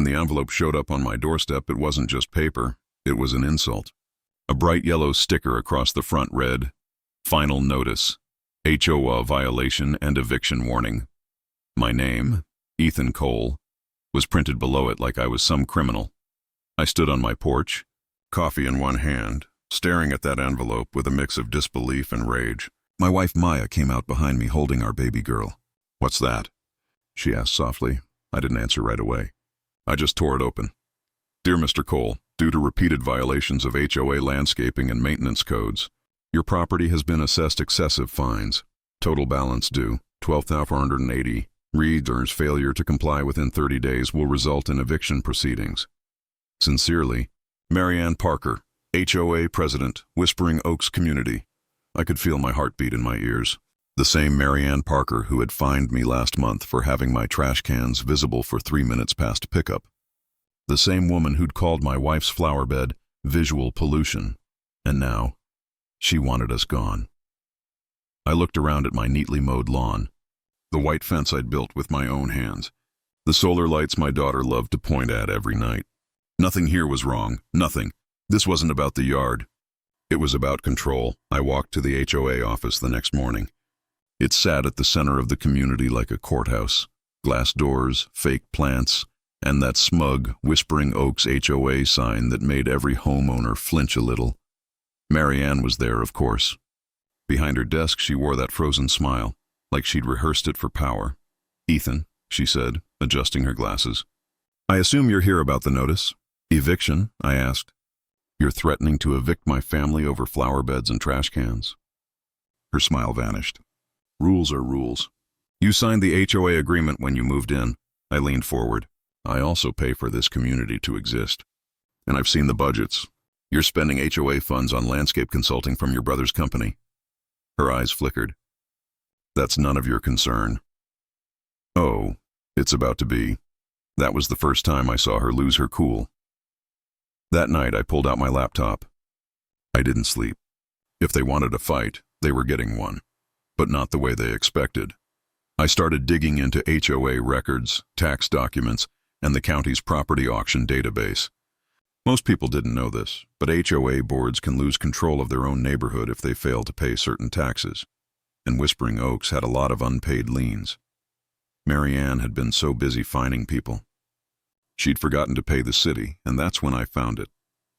When the envelope showed up on my doorstep, it wasn't just paper, it was an insult. A bright yellow sticker across the front read, "Final Notice, HOA violation and eviction warning." My name, Ethan Cole, was printed below it like I was some criminal. I stood on my porch, coffee in one hand, staring at that envelope with a mix of disbelief and rage. My wife Maya came out behind me holding our baby girl. "What's that?" she asked softly. I didn't answer right away. I just tore it open. "Dear Mr. Cole, due to repeated violations of HOA landscaping and maintenance codes, your property has been assessed excessive fines. Total balance due, $12,480. Reader's failure to comply within 30 days will result in eviction proceedings. Sincerely, Marianne Parker, HOA President, Whispering Oaks Community." I could feel my heartbeat in my ears. The same Marianne Parker who had fined me last month for having my trash cans visible for 3 minutes past pickup. The same woman who'd called my wife's flower bed visual pollution. And now, she wanted us gone. I looked around at my neatly mowed lawn, the white fence I'd built with my own hands, the solar lights my daughter loved to point at every night. Nothing here was wrong, nothing. This wasn't about the yard. It was about control. I walked to the HOA office the next morning. It sat at the center of the community like a courthouse. Glass doors, fake plants, and that smug Whispering Oaks HOA sign that made every homeowner flinch a little. Marianne was there, of course. Behind her desk, she wore that frozen smile, like she'd rehearsed it for power. "Ethan," she said, adjusting her glasses. "I assume you're here about the notice." "Eviction?" I asked. "You're threatening to evict my family over flower beds and trash cans?" Her smile vanished. "Rules are rules. You signed the HOA agreement when you moved in." I leaned forward. "I also pay for this community to exist. And I've seen the budgets. You're spending HOA funds on landscape consulting from your brother's company." Her eyes flickered. "That's none of your concern." "Oh, it's about to be." That was the first time I saw her lose her cool. That night, I pulled out my laptop. I didn't sleep. If they wanted a fight, they were getting one, but not the way they expected. I started digging into HOA records, tax documents, and the county's property auction database. Most people didn't know this, but HOA boards can lose control of their own neighborhood if they fail to pay certain taxes, and Whispering Oaks had a lot of unpaid liens. Marianne had been so busy fining people. She'd forgotten to pay the city, and that's when I found it.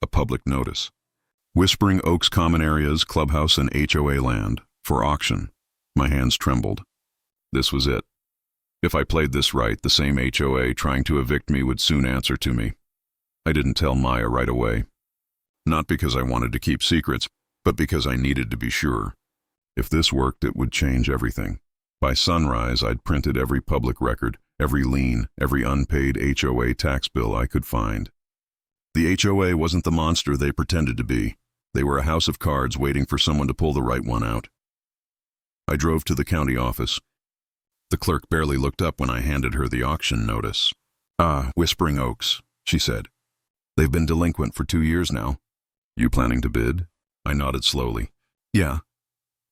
A public notice. Whispering Oaks Common Areas, Clubhouse, and HOA land, for auction. My hands trembled. This was it. If I played this right, the same HOA trying to evict me would soon answer to me. I didn't tell Maya right away. Not because I wanted to keep secrets, but because I needed to be sure. If this worked, it would change everything. By sunrise, I'd printed every public record, every lien, every unpaid HOA tax bill I could find. The HOA wasn't the monster they pretended to be. They were a house of cards waiting for someone to pull the right one out. I drove to the county office. The clerk barely looked up when I handed her the auction notice. "Ah, Whispering Oaks," she said. "They've been delinquent for 2 years now." "You planning to bid?" I nodded slowly. "Yeah.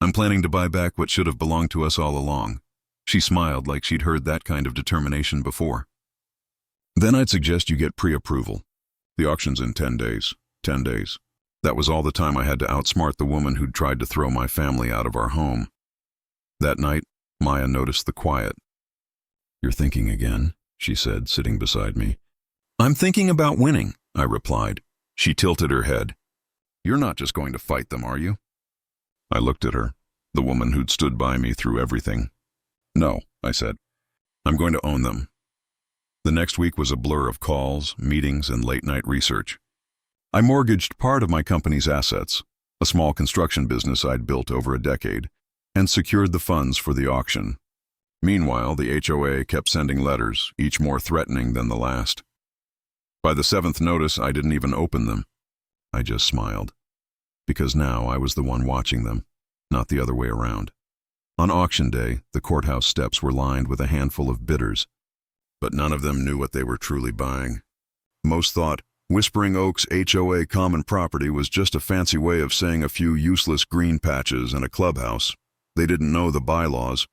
I'm planning to buy back what should have belonged to us all along." She smiled like she'd heard that kind of determination before. "Then I'd suggest you get pre-approval. The auction's in 10 days. 10 days. That was all the time I had to outsmart the woman who'd tried to throw my family out of our home." That night, Maya noticed the quiet. "You're thinking again," she said, sitting beside me. "I'm thinking about winning," I replied. She tilted her head. "You're not just going to fight them, are you?" I looked at her, the woman who'd stood by me through everything. "No," I said. "I'm going to own them." The next week was a blur of calls, meetings, and late-night research. I mortgaged part of my company's assets, a small construction business I'd built over a decade, and secured the funds for the auction. Meanwhile, the HOA kept sending letters, each more threatening than the last. By the 7th notice, I didn't even open them. I just smiled, because now I was the one watching them, not the other way around. On auction day, the courthouse steps were lined with a handful of bidders, but none of them knew what they were truly buying. Most thought Whispering Oaks HOA common property was just a fancy way of saying a few useless green patches and a clubhouse. They didn't know the bylaws.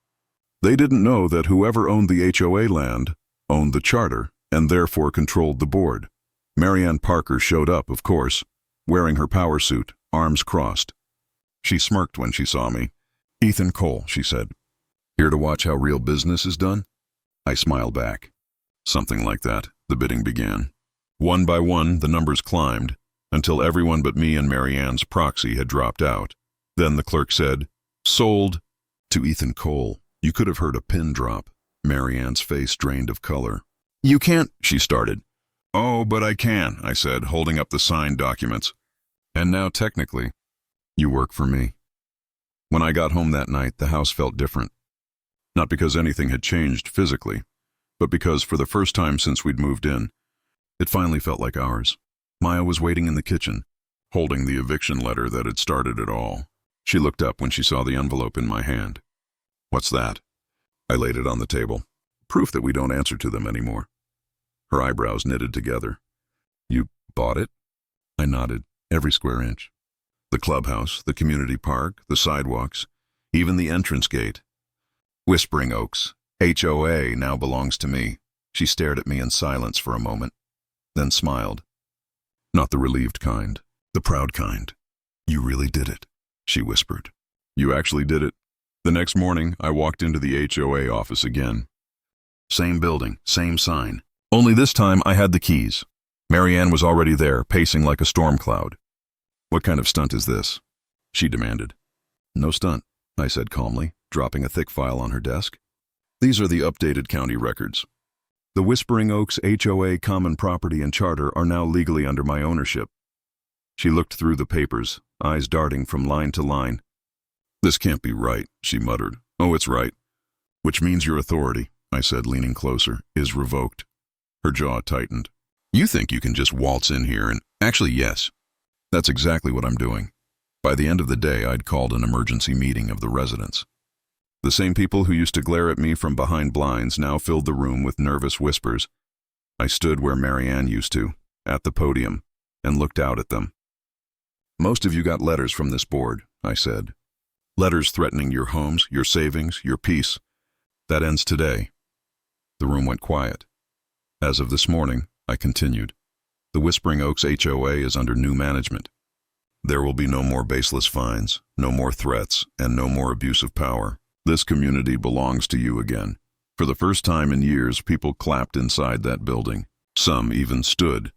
They didn't know that whoever owned the HOA land owned the charter and therefore controlled the board. Marianne Parker showed up, of course, wearing her power suit, arms crossed. She smirked when she saw me. "Ethan Cole," she said. "Here to watch how real business is done?" I smiled back. Something like that. The bidding began. One by one, the numbers climbed, until everyone but me and Marianne's proxy had dropped out. Then the clerk said, "Sold to Ethan Cole." You could have heard a pin drop. Marianne's face drained of color. "You can't," she started. "Oh, but I can," I said, holding up the signed documents. "And now, technically, you work for me." When I got home that night, the house felt different. Not because anything had changed physically, but because for the first time since we'd moved in, it finally felt like ours. Maya was waiting in the kitchen, holding the eviction letter that had started it all. She looked up when she saw the envelope in my hand. "What's that?" I laid it on the table. Proof that we don't answer to them anymore. Her eyebrows knitted together. "You bought it?" I nodded. Every square inch. The clubhouse, the community park, the sidewalks, even the entrance gate. Whispering Oaks, HOA, now belongs to me. She stared at me in silence for a moment, then smiled. Not the relieved kind, the proud kind. "You really did it," she whispered. "You actually did it." The next morning, I walked into the HOA office again. Same building, same sign. Only this time I had the keys. Marianne was already there, pacing like a storm cloud. "What kind of stunt is this?" she demanded. "No stunt," I said calmly, dropping a thick file on her desk. "These are the updated county records. The Whispering Oaks HOA common property and charter are now legally under my ownership." She looked through the papers, eyes darting from line to line. "This can't be right," she muttered. "Oh, it's right. Which means your authority," I said, leaning closer, "is revoked." Her jaw tightened. "You think you can just waltz in here and—" "Actually, yes. That's exactly what I'm doing." By the end of the day, I'd called an emergency meeting of the residents. The same people who used to glare at me from behind blinds now filled the room with nervous whispers. I stood where Marianne used to, at the podium, and looked out at them. "Most of you got letters from this board," I said. "Letters threatening your homes, your savings, your peace. That ends today." The room went quiet. "As of this morning," I continued, "the Whispering Oaks HOA is under new management. There will be no more baseless fines, no more threats, and no more abuse of power. This community belongs to you again." For the first time in years, people clapped inside that building. Some even stood.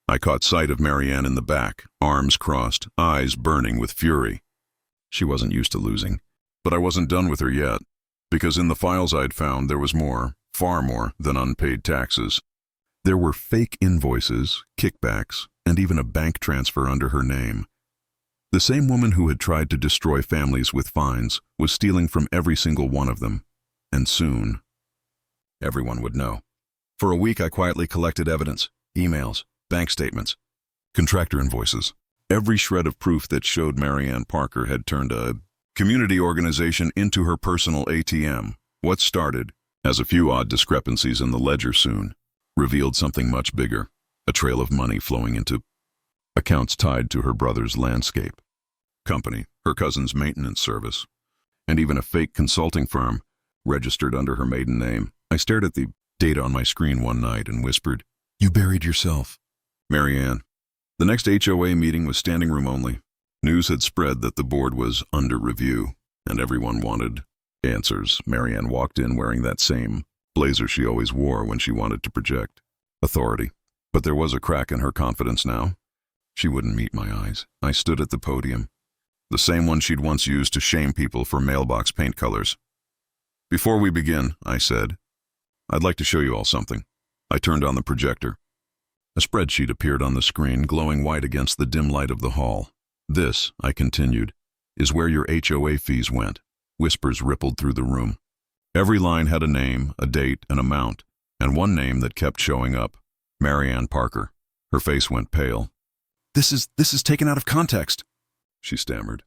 I caught sight of Marianne in the back, arms crossed, eyes burning with fury. She wasn't used to losing. But I wasn't done with her yet, because in the files I'd found there was more, far more, than unpaid taxes. There were fake invoices, kickbacks, and even a bank transfer under her name. The same woman who had tried to destroy families with fines was stealing from every single one of them. And soon, everyone would know. For a week, I quietly collected evidence, emails, bank statements, contractor invoices, every shred of proof that showed Marianne Parker had turned a community organization into her personal ATM. What started as a few odd discrepancies in the ledger soon revealed something much bigger, a trail of money flowing into accounts tied to her brother's landscape company, her cousin's maintenance service, and even a fake consulting firm registered under her maiden name. I stared at the data on my screen one night and whispered, "You buried yourself." Marianne. The next HOA meeting was standing room only. News had spread that the board was under review, and everyone wanted answers. Marianne walked in wearing that same blazer she always wore when she wanted to project authority. But there was a crack in her confidence now. She wouldn't meet my eyes. I stood at the podium, the same one she'd once used to shame people for mailbox paint colors. "Before we begin," I said, "I'd like to show you all something." I turned on the projector. A spreadsheet appeared on the screen, glowing white against the dim light of the hall. "This," I continued, "is where your HOA fees went." Whispers rippled through the room. Every line had a name, a date, an amount, and one name that kept showing up, Marianne Parker. Her face went pale. This is taken out of context," she stammered.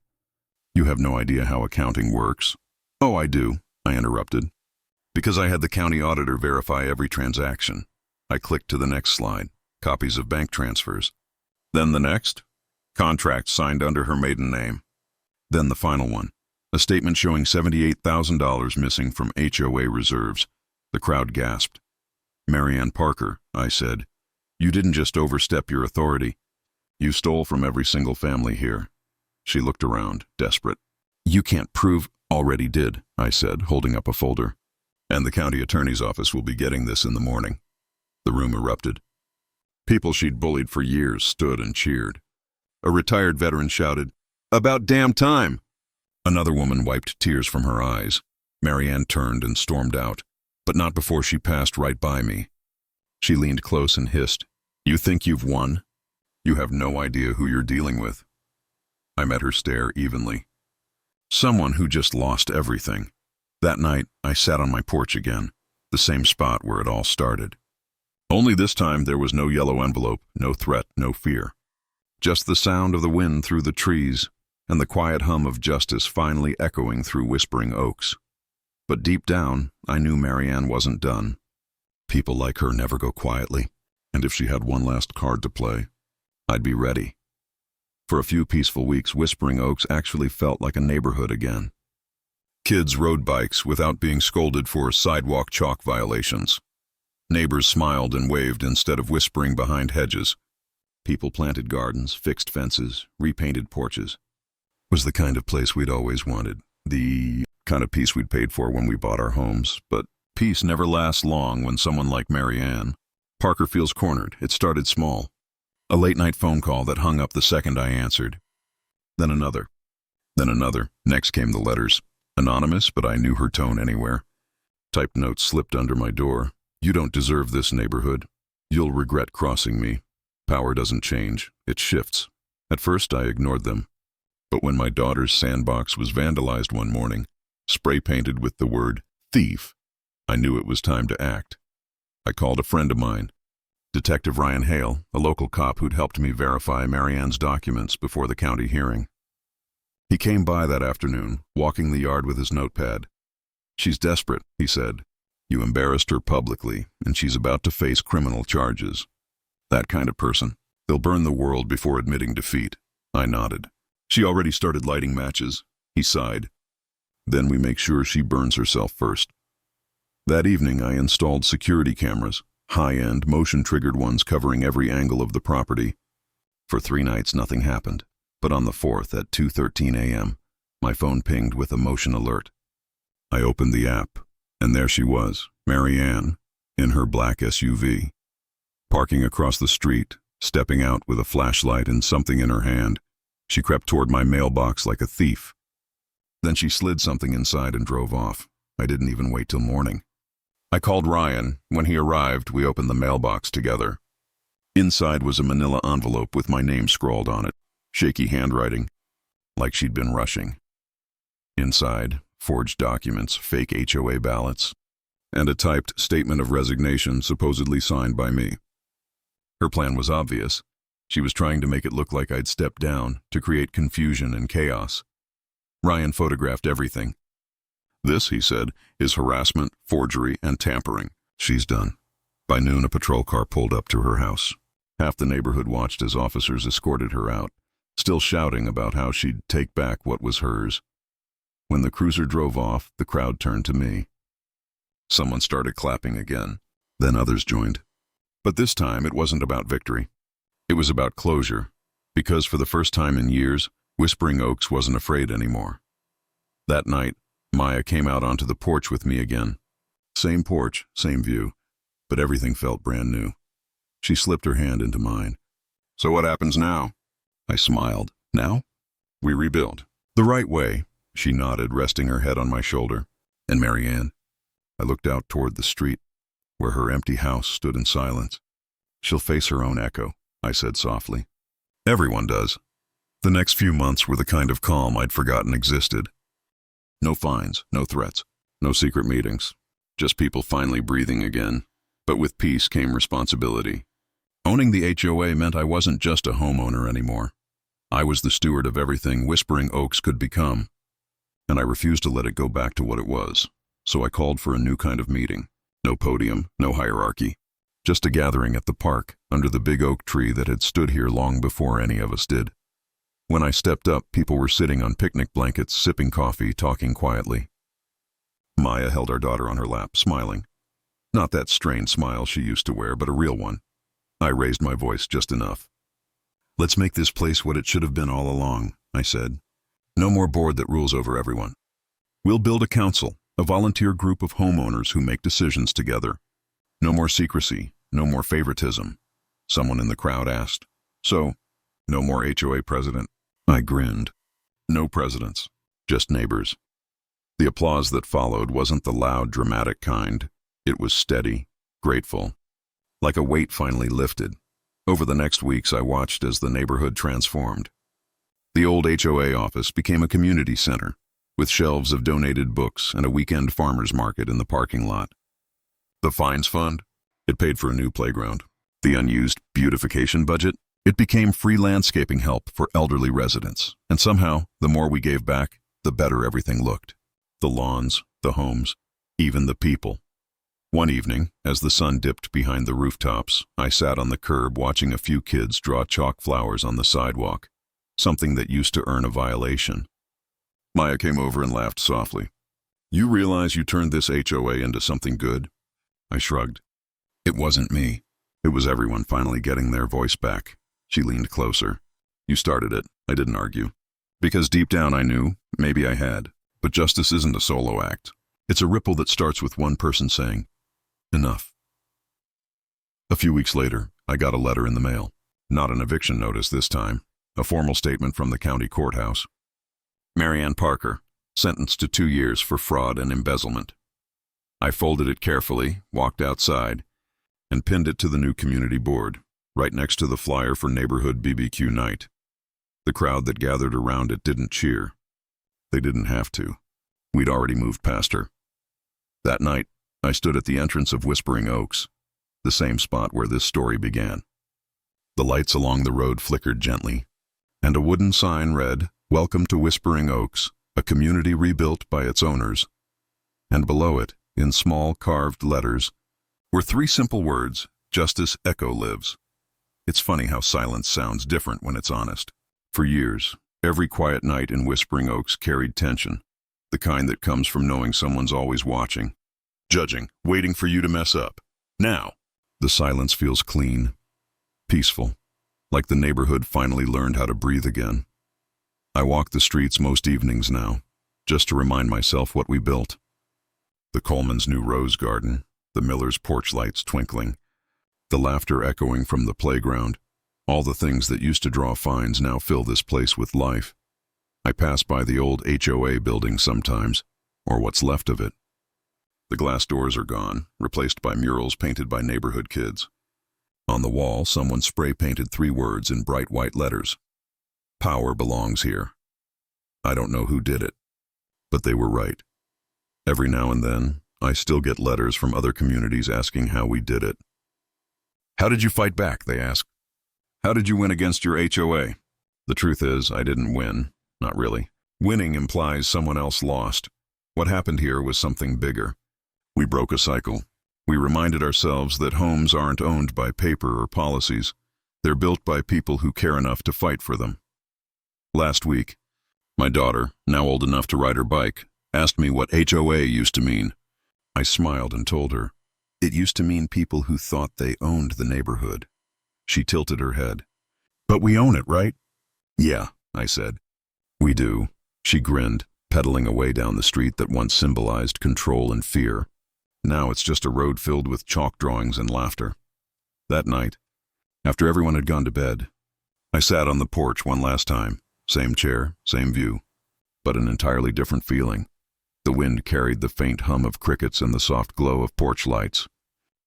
"You have no idea how accounting works." "Oh, I do," I interrupted, "because I had the county auditor verify every transaction." I clicked to the next slide, copies of bank transfers. Then the next, contracts signed under her maiden name. Then the final one, a statement showing $78,000 missing from HOA reserves. The crowd gasped. "Marianne Parker," I said, "you didn't just overstep your authority. You stole from every single family here." She looked around, desperate. "You can't prove—" "Already did," I said, holding up a folder. "And the county attorney's office will be getting this in the morning." The room erupted. People she'd bullied for years stood and cheered. A retired veteran shouted, "About damn time!" Another woman wiped tears from her eyes. Marianne turned and stormed out, but not before she passed right by me. She leaned close and hissed, "You think you've won? You have no idea who you're dealing with." I met her stare evenly. Someone who just lost everything. That night, I sat on my porch again, the same spot where it all started. Only this time there was no yellow envelope, no threat, no fear. Just the sound of the wind through the trees and the quiet hum of justice finally echoing through whispering oaks. But deep down, I knew Marianne wasn't done. People like her never go quietly, and if she had one last card to play, I'd be ready. For a few peaceful weeks, Whispering Oaks actually felt like a neighborhood again. Kids rode bikes without being scolded for sidewalk chalk violations. Neighbors smiled and waved instead of whispering behind hedges. People planted gardens, fixed fences, repainted porches. It was the kind of place we'd always wanted, the kind of peace we'd paid for when we bought our homes. But peace never lasts long when someone like Marianne Parker feels cornered. It started small. A late-night phone call that hung up the second I answered. Then another. Then another. Next came the letters. Anonymous, but I knew her tone anywhere. Typed notes slipped under my door. "You don't deserve this neighborhood. You'll regret crossing me. Power doesn't change. It shifts." At first I ignored them. But when my daughter's sandbox was vandalized one morning, spray-painted with the word thief, I knew it was time to act. I called a friend of mine, Detective Ryan Hale, a local cop who'd helped me verify Marianne's documents before the county hearing. He came by that afternoon, walking the yard with his notepad. "She's desperate," he said. "You embarrassed her publicly, and she's about to face criminal charges. That kind of person. They'll burn the world before admitting defeat." I nodded. "She already started lighting matches." He sighed. "Then we make sure she burns herself first." That evening I installed security cameras, high-end, motion-triggered ones covering every angle of the property. For 3 nights nothing happened, but on the 4th at 2:13 a.m., my phone pinged with a motion alert. I opened the app, and there she was, Marianne, in her black SUV. Parking across the street, stepping out with a flashlight and something in her hand, she crept toward my mailbox like a thief. Then she slid something inside and drove off. I didn't even wait till morning. I called Ryan. When he arrived, we opened the mailbox together. Inside was a manila envelope with my name scrawled on it, shaky handwriting, like she'd been rushing. Inside, forged documents, fake HOA ballots, and a typed statement of resignation supposedly signed by me. Her plan was obvious. She was trying to make it look like I'd stepped down, to create confusion and chaos. Ryan photographed everything. "This," he said, "is harassment, forgery, and tampering. She's done." By noon, a patrol car pulled up to her house. Half the neighborhood watched as officers escorted her out, still shouting about how she'd take back what was hers. When the cruiser drove off, the crowd turned to me. Someone started clapping again. Then others joined. But this time, it wasn't about victory. It was about closure, because for the first time in years, Whispering Oaks wasn't afraid anymore. That night, Maya came out onto the porch with me again. Same porch, same view, but everything felt brand new. She slipped her hand into mine. "So what happens now?" I smiled. "Now? We rebuild. The right way," she nodded, resting her head on my shoulder. "And Marianne?" I looked out toward the street, where her empty house stood in silence. "She'll face her own echo," I said softly. "Everyone does." The next few months were the kind of calm I'd forgotten existed. No fines, no threats, no secret meetings, just people finally breathing again. But with peace came responsibility. Owning the HOA meant I wasn't just a homeowner anymore. I was the steward of everything Whispering Oaks could become. And I refused to let it go back to what it was. So I called for a new kind of meeting. No podium, no hierarchy. Just a gathering at the park, under the big oak tree that had stood here long before any of us did. When I stepped up, people were sitting on picnic blankets, sipping coffee, talking quietly. Maya held our daughter on her lap, smiling. Not that strained smile she used to wear, but a real one. I raised my voice just enough. "Let's make this place what it should have been all along," I said. "No more board that rules over everyone. We'll build a council, a volunteer group of homeowners who make decisions together. No more secrecy, no more favoritism." Someone in the crowd asked, "So, no more HOA president?" I grinned. "No presidents, just neighbors." The applause that followed wasn't the loud, dramatic kind. It was steady, grateful, like a weight finally lifted. Over the next weeks, I watched as the neighborhood transformed. The old HOA office became a community center, with shelves of donated books and a weekend farmer's market in the parking lot. The fines fund? It paid for a new playground. The unused beautification budget? It became free landscaping help for elderly residents. And somehow, the more we gave back, the better everything looked. The lawns, the homes, even the people. One evening, as the sun dipped behind the rooftops, I sat on the curb watching a few kids draw chalk flowers on the sidewalk, something that used to earn a violation. Maya came over and laughed softly. "You realize you turned this HOA into something good?" I shrugged. It wasn't me. It was everyone finally getting their voice back. She leaned closer. "You started it." I didn't argue. Because deep down I knew, maybe I had. But justice isn't a solo act. It's a ripple that starts with one person saying, "Enough." A few weeks later, I got a letter in the mail. Not an eviction notice this time. A formal statement from the county courthouse. Marianne Parker, sentenced to 2 years for fraud and embezzlement. I folded it carefully, walked outside, and pinned it to the new community board, right next to the flyer for neighborhood BBQ night. The crowd that gathered around it didn't cheer. They didn't have to. We'd already moved past her. That night, I stood at the entrance of Whispering Oaks, the same spot where this story began. The lights along the road flickered gently, and a wooden sign read, "Welcome to Whispering Oaks, a community rebuilt by its owners." And below it, in small carved letters, were 3 simple words, "Justice Echo lives." It's funny how silence sounds different when it's honest. For years, every quiet night in Whispering Oaks carried tension, the kind that comes from knowing someone's always watching, judging, waiting for you to mess up. Now, the silence feels clean, peaceful, like the neighborhood finally learned how to breathe again. I walk the streets most evenings now, just to remind myself what we built. The Coleman's new rose garden, the Miller's porch lights twinkling, the laughter echoing from the playground. All the things that used to draw fines now fill this place with life. I pass by the old HOA building sometimes, or what's left of it. The glass doors are gone, replaced by murals painted by neighborhood kids. On the wall, someone spray-painted 3 words in bright white letters. "Power belongs here." I don't know who did it, but they were right. Every now and then, I still get letters from other communities asking how we did it. "How did you fight back?" they ask. "How did you win against your HOA?" The truth is, I didn't win. Not really. Winning implies someone else lost. What happened here was something bigger. We broke a cycle. We reminded ourselves that homes aren't owned by paper or policies. They're built by people who care enough to fight for them. Last week, my daughter, now old enough to ride her bike, asked me what HOA used to mean. I smiled and told her, it used to mean people who thought they owned the neighborhood. She tilted her head. "But we own it, right?" "Yeah," I said. "We do." She grinned, pedaling away down the street that once symbolized control and fear. Now it's just a road filled with chalk drawings and laughter. That night, after everyone had gone to bed, I sat on the porch one last time. Same chair, same view, but an entirely different feeling. The wind carried the faint hum of crickets and the soft glow of porch lights.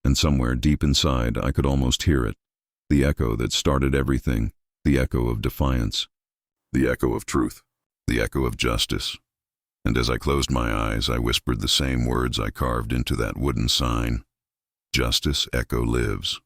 And somewhere deep inside, I could almost hear it. The echo that started everything, the echo of defiance, the echo of truth, the echo of justice. And as I closed my eyes, I whispered the same words I carved into that wooden sign. "Justice Echo lives."